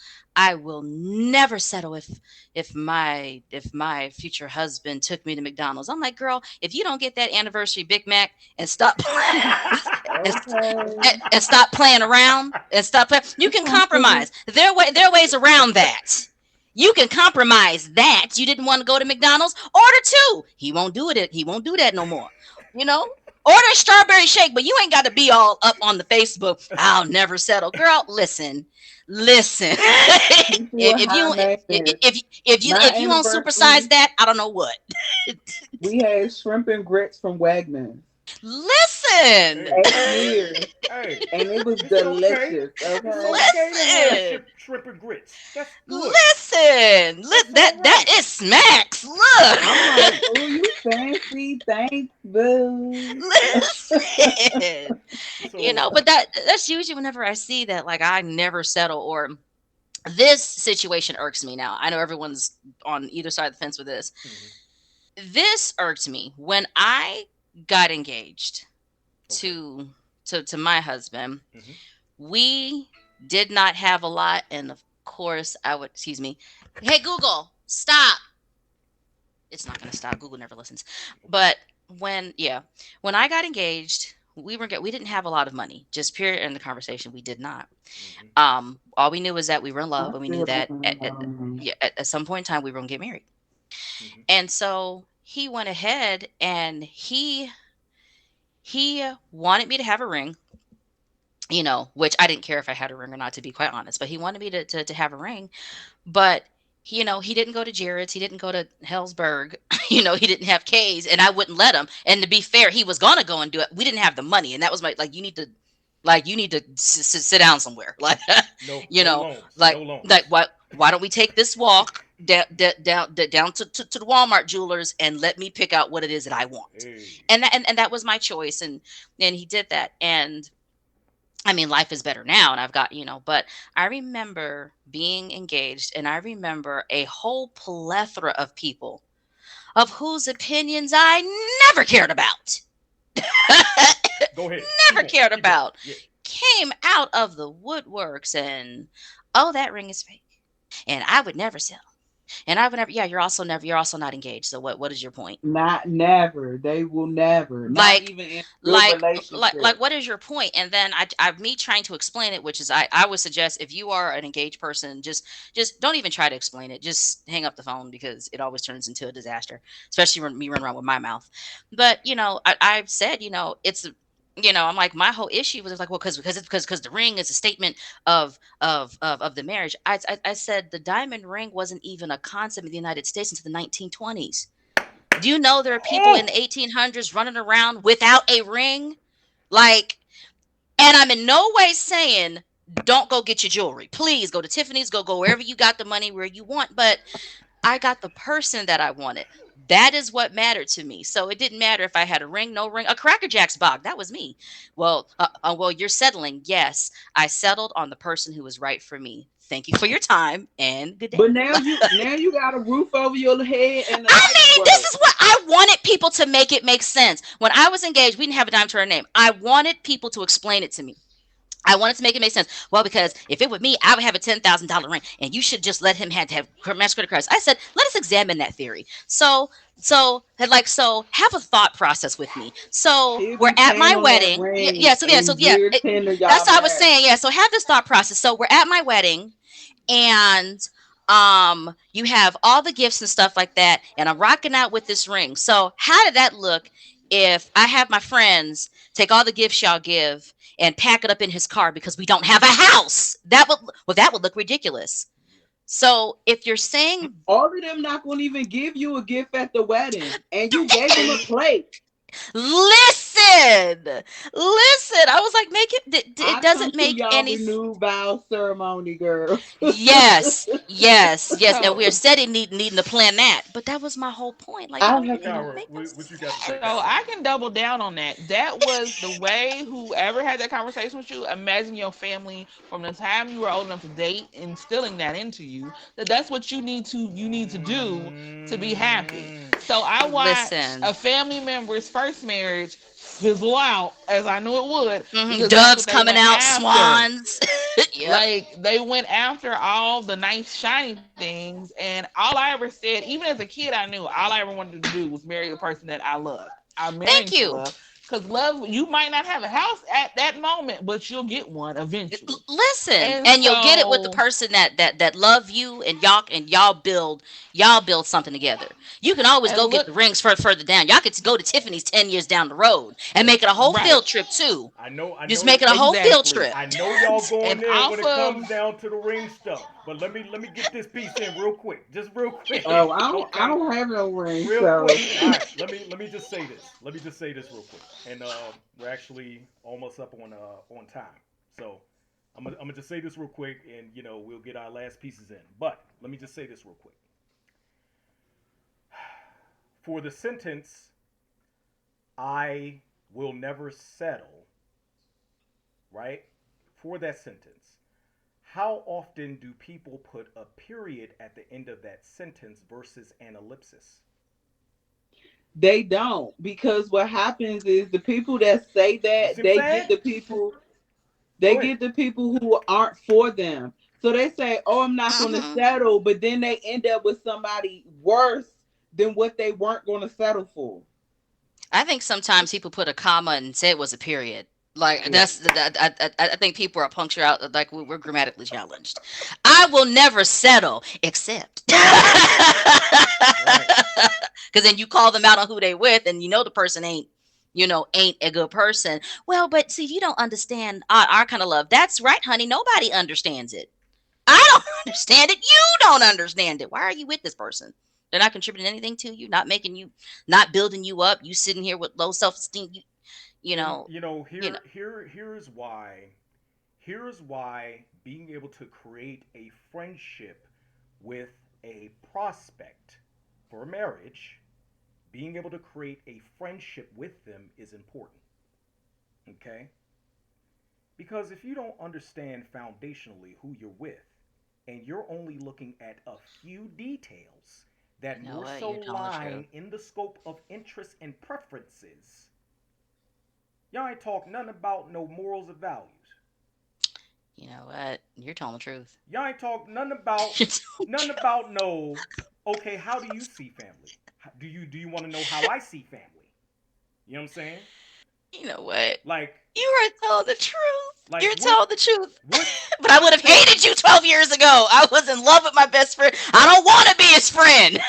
never settle if my future husband took me to McDonald's. I'm like, girl, if you don't get that anniversary Big Mac and stop and, Okay. and stop playing around and stop playing, you can compromise. There are ways around that. You can compromise that. You didn't want to go to McDonald's. Order two. He won't do it. He won't do that no more. You know? Order a strawberry shake, but you ain't got to be all up on the Facebook. I'll never settle. Girl, listen. if, Keep you a if high you maintenance. if My you don't supersize anniversary, that, I don't know what. we had shrimp and grits from Wegmans. Listen. Hey, 8 years. hey, And it was it's okay. delicious. It's Okay. okay to have Listen. shrimp and grits. That's good. Listen. That's all That right. it smacks. Look. I'm like, oh, you fancy. Thanks, boo. Listen. So, But that's usually whenever I see that, like, I never settle, or this situation irks me. Now I know everyone's on either side of the fence with this. mhm, This irked me when I got engaged okay. to to my husband. Hmm. We did not have a lot, and of course I would, excuse me, hey Google, stop. It's not going to stop. Google never listens. Okay. But when I got engaged, we didn't have a lot of money. Just period in the conversation, we did not. Hmm. All we knew was that we were in I love, and we knew still don't that know about them. yeah, at some point in time we were going to get married. Hmm. And so he went ahead and he wanted me to have a ring, which I didn't care if I had a ring or not, to be quite honest. But he wanted me to have a ring. But he didn't go to Jared's, he didn't go to Hellsberg, he didn't have K's, and I wouldn't let him. And to be fair, he was gonna go and do it. We didn't have the money, and that was my, you need to sit down somewhere, like, No, you no know, loans. like No loans. like why don't we take this walk down to the Walmart jewelers and let me pick out what it is that I want. Hey. And that was my choice, and he did that. And I mean, life is better now, and I've got, but I remember being engaged, and I remember a whole plethora of people of whose opinions I never cared about. Go ahead. Never Keep on. cared Keep on. about. Yeah. Came out of the woodworks and, oh, that ring is fake. And I would never sell. And I would never, yeah, you're also not engaged. So what is your point? Not never. They will never. Not Like, even in a good like relationship. what is your point? And then me trying to explain it, which is, I would suggest, if you are an engaged person, just don't even try to explain it. Just hang up the phone, because it always turns into a disaster, especially when me run around with my mouth. But I've said, it's, I'm like, my whole issue was like, well, because the ring is a statement of the marriage. I said the diamond ring wasn't even a concept in the United States until the 1920s. Do you know there are people in Oh. the 1800s running around without a ring? Like, and I'm in no way saying don't go get your jewelry. Please go to Tiffany's, go wherever you got the money, where you want. But I got the person that I wanted. That is what mattered to me. So it didn't matter if I had a ring, no ring, a Cracker Jacks box. That was me. Well, you're settling. Yes, I settled on the person who was right for me. Thank you for your time and good day. But now you got a roof over your head and the I lights mean, this work. is what I wanted people to make it make sense. When I was engaged, we didn't have a dime to our name. I wanted people to explain it to me. I wanted to make it make sense. Well, because if it were me, I would have a $10,000 ring, and you should just let him had to have mass credit cards. I said, let us examine that theory. So have a thought process with me. So He'll we're be at paying my on that wedding. ring So in yeah, year 10 of that's y'all what I was marriage. saying. Yeah, so have this thought process. So we're at my wedding, and you have all the gifts and stuff like that, and I'm rocking out with this ring. So how did that look if I have my friends take all the gifts y'all give and pack it up in his car because we don't have a house? That would look ridiculous. So if you're saying, All of them not going to even give you a gift at the wedding, and you gave them a plate. listen, listen, I was like, make it I doesn't come to make y'all any. renewed vow ceremony, girl. Yes, yes, yes, and we're So steady needing to plan that. But that was my whole point. Like, I don't have it a don't Kyra, make no what you got to say, So Kyra? I can double down on that. That was the way whoever had that conversation with you, imagine your family from the time you were old enough to date, instilling that into you, that that's what you need to do to be happy. Mm, So I watched listen. a family member's first marriage fizzle out, as I knew it would, because that's Doves what they coming went out, after. swans. Yep. Like they went after all the nice shiny things, and all I ever said, even as a kid, I knew all I ever wanted to do was marry the person that I loved. I'm marrying Thank for you. love, because love, you might not have a house at that moment, but you'll get one eventually. Listen, And and you'll get it with the so, person that love you, and y'all build something together. You can always and go get look, the rings further down. Y'all could go to Tiffany's 10 years down the road and make it a whole right, field trip too. I know, I Just know, make it a whole field exactly. trip. I know y'all going And there when off it comes of, down to the ring stuff. But let me get this piece in real quick, just real Oh, quick, I okay? don't have no ring, Real so quick. All right, let me just say this. Let me just say this real quick, and we're actually almost up on time. So I'm gonna just say this real quick, and we'll get our last pieces in. But let me just say this real quick. For the sentence, I will never settle. Right? For that sentence, how often do people put a period at the end of that sentence versus an ellipsis? they don't, because what happens is the people that say You that see what I'm saying? they Go ahead. get the people who aren't for them. So they say, "Oh, I'm not going to Hmm. settle," but then they end up with somebody worse than what they weren't going to settle for. I think sometimes people put a comma and say it was a period. Like Period. I think people are punctured out. Like we're grammatically challenged. I will never settle except. Right. Because then you call them out on who they with, and the person ain't a good person. Well, but see, you don't understand our kind of love. That's right, honey. Nobody understands it. I don't understand it. You don't understand it. Why are you with this person? They're not contributing anything to you, not building you up. You sitting here with low self esteem. You And know, you know. here's why being able to create a friendship with a prospect for marriage, being able to create a friendship with them is important. Okay? Because if you don't understand foundationally who you're with, and you're only looking at a few details You that know more what? so You're telling the truth. line in the scope of interests and preferences, y'all ain't talk nothing about no morals or values. You know what? You're telling the truth. Y'all ain't talk nothing about no. Okay, how do you see family? Do you want to know how I see family? You know what I'm saying? You know what? Like You are telling the truth. like You're telling the truth. what But I would what have hated you 12 years ago. I was in love with my best friend. I don't want to be his friend.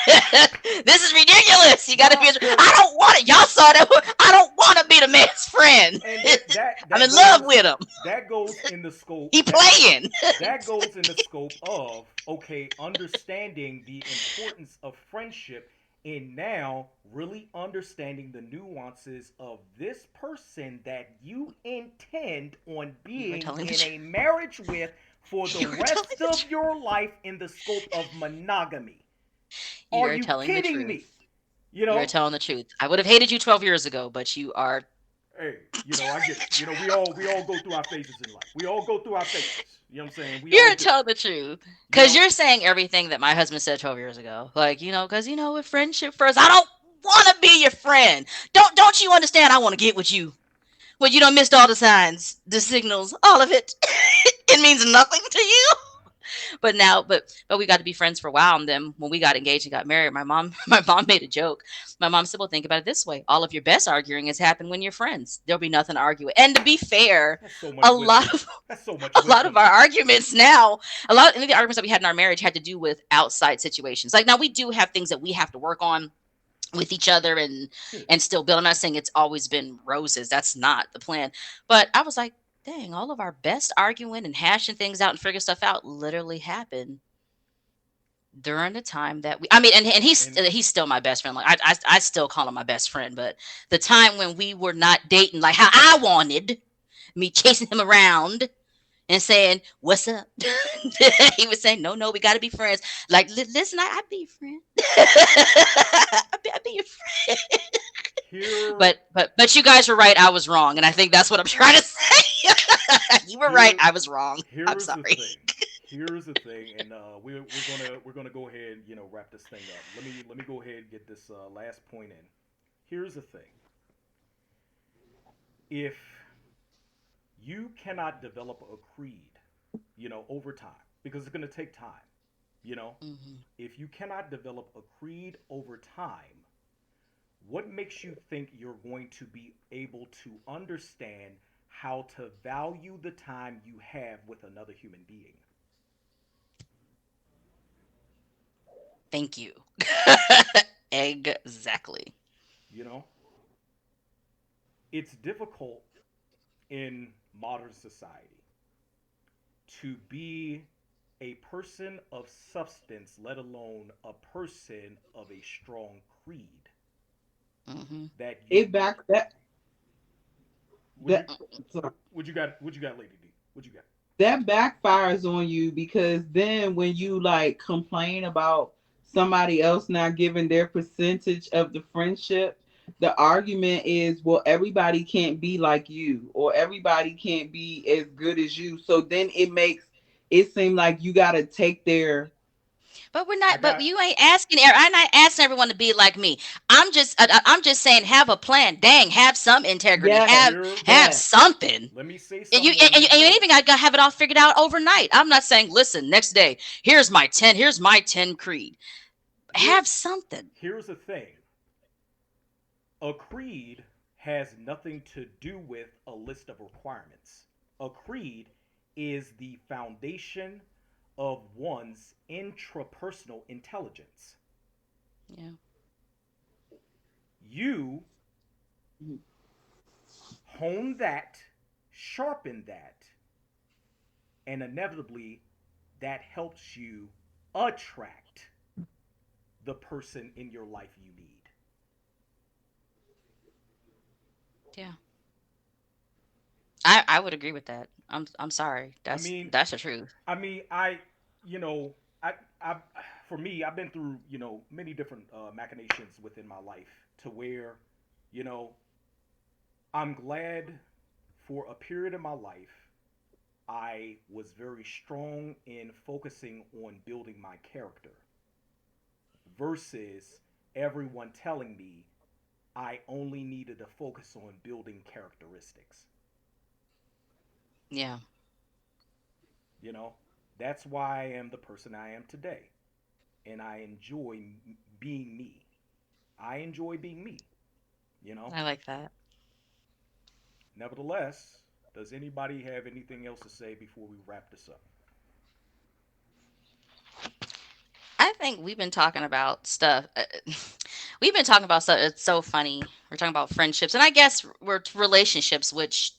This is ridiculous. You got to be y'all his. I don't want it. Y'all saw that. I don't want to be the man's friend. and that that I'm that in love goes with him. that goes in the scope He playing. that goes in the scope of, okay, understanding the importance of friendship, and now really understanding the nuances of this person that you intend on You are being telling the in a truth. marriage with for the You are telling rest the of truth. your life in the scope of monogamy. You Are are you telling the kidding truth. me? You You are know? telling the truth. I would have hated you 12 years ago, but you are Hey, I get telling it. the We all truth. go through our phases in life. We all go through our phases. You know what I'm saying? We all You're do. telling the truth. You Because know, you're saying everything that my husband said 12 years ago. Like, because, with friendship first, I don't want to be your friend. Don't you understand? I want to get with you. Well, you don't missed all the signs, the signals, all of it. It means nothing to you. But now, but we got to be friends for a while, and then when we got engaged and got married, my mom made a joke. My mom said, "Well, think about it this way: all of your best arguing has happened when you're friends. There'll be nothing to argue with." And to be fair, That's so a much lot wisdom. of That's so much a lot of wisdom. our arguments now, a lot of the arguments that we had in our marriage had to do with outside situations. Like now, we do have things that we have to work on with each other Yeah. and still build. I'm not saying it's always been roses. That's not the plan. But I was like, dang, all of our best arguing and hashing things out and figuring stuff out literally happened during the time that we. I mean, and And he's still my best friend. Like I still call him my best friend. But the time when we were not dating like how I wanted, me chasing him around and saying, "What's up?" He was saying, "No, no, we got to be friends." Like, listen, I be your friend. I be your friend. here, But you guys were right. I was wrong, and I think that's what I'm trying to say. You were right. here, I was wrong. I'm here's the sorry. thing. Here's the thing, and we're gonna go ahead and wrap this thing up. Let me go ahead and get this last point in. Here's the thing. If you cannot develop a creed, over time, because it's gonna take time, you know, Hmm. if you cannot develop a creed over time, what makes you think you're going to be able to understand how to value the time you have with another human being? Thank you. Exactly. You know, it's difficult in modern society to be a person of substance, let alone a person of a strong creed. Hmm. That you It back that would you that sorry. Lady D? What you got? That backfires on you because then when you like complain about somebody else not giving their percentage of the friendship, the argument is, well, everybody can't be like you or everybody can't be as good as you. So then it makes it seem like you got to take their But we're I not. But got you ain't asking. I'm not asking everyone to be like me. I'm just saying, have a plan. Dang, have some integrity. yes, here. Have yes. something. Let me say And you something on and you, this and you ain't note. even got to have it all figured out overnight. I'm not saying, listen, next day, here's my 10. Here's my 10 creed. Here, Have something. here's the thing. A creed has nothing to do with a list of requirements. A creed is the foundation of one's intrapersonal intelligence. Yeah. You hone that, sharpen that, and inevitably that helps you attract the person in your life you need. Yeah. I would agree with that. I'm sorry. I mean, That's the truth. I, you know, I, for me, I've been through, many different machinations within my life to where, you know, I'm glad for a period of my life, I was very strong in focusing on building my character versus everyone telling me I only needed to focus on building characteristics. Yeah. You know, that's why I am the person I am today. And I enjoy being me. I enjoy being me, you know? I like that. Nevertheless, does anybody have anything else to say before we wrap this up? I think we've been talking about stuff. We've been talking about stuff. It's so funny. We're talking about friendships, and I guess we're relationships, which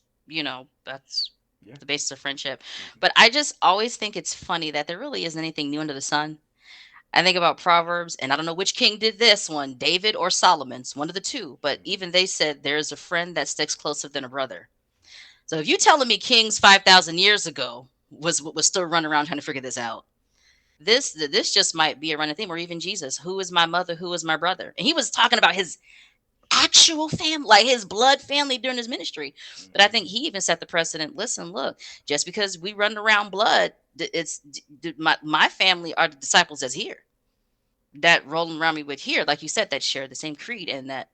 that's Yeah. the basis of friendship. Mm-hmm. But I just always think it's funny that there really isn't anything new under the sun. I think about Proverbs, and I don't know which king did this one, David or Solomon's, one of the two. But Mm-hmm. even they said there's a friend that sticks closer than a brother. So if you telling me kings 5,000 years ago was still running around trying to figure this out, this just might be a running theme. Or even Jesus, who is my mother, who is my brother, and he was talking about his actual family, like his blood family during his ministry. But I Mm-hmm. think he even set the precedent. Listen, look, just because we run around blood, it's my family are the disciples that's here, that rolling around me with here, like you said, that share the same creed and that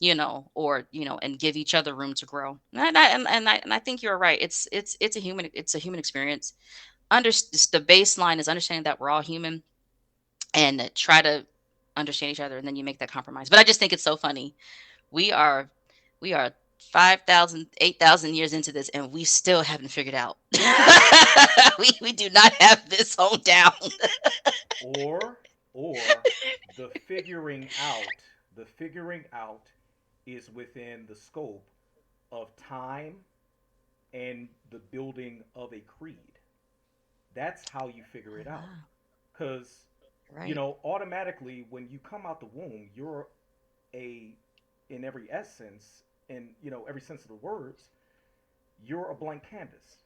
or and give each other room to grow. And I think you're right. It's a human experience. The baseline is understanding that we're all human, and try to understand each other, and then you make that compromise. But I just think it's so funny. We are we are 5,000, 8,000 years into this, and we still haven't figured out. We do not have this honed down. Or or the figuring out is within the scope of time and the building of a creed. That's how you figure it out. Ah, Because, right. automatically when you come out the womb, you're a, in every essence, in, every sense of the words, you're a blank canvas.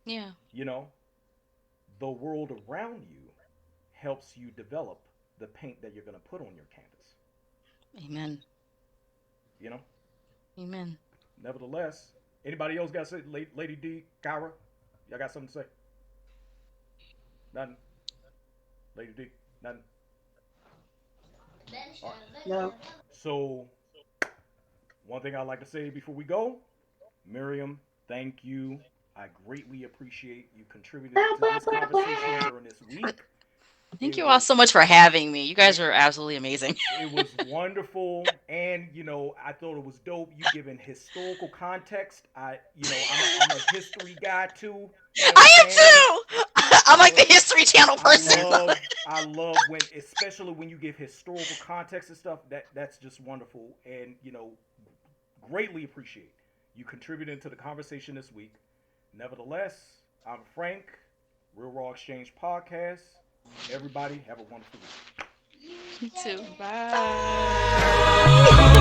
Yeah. You know, the world around you helps you develop the paint that you're going to put on your canvas. Amen. You know, Amen. nevertheless, anybody else got to say, Lady D, Kyra, y'all got something to say? Nothing. Lady D, nothing. All right. No. So, one thing I'd like to say before we go, Miriam, thank you. I greatly appreciate you contributing to this conversation during this week. Thank It you all was so much for having me. You guys it, are absolutely amazing. it was wonderful, and I thought it was dope. You giving historical context. I'm a history guy too. You know what I'm I am saying? too. I'm I like the love History Channel I person. love I love when, especially when you give historical context and stuff. That's just wonderful, and greatly appreciate you contributing to the conversation this week. Nevertheless, I'm Frank, Real Raw Exchange Podcast. Everybody have a wonderful week. You too. Bye. Bye.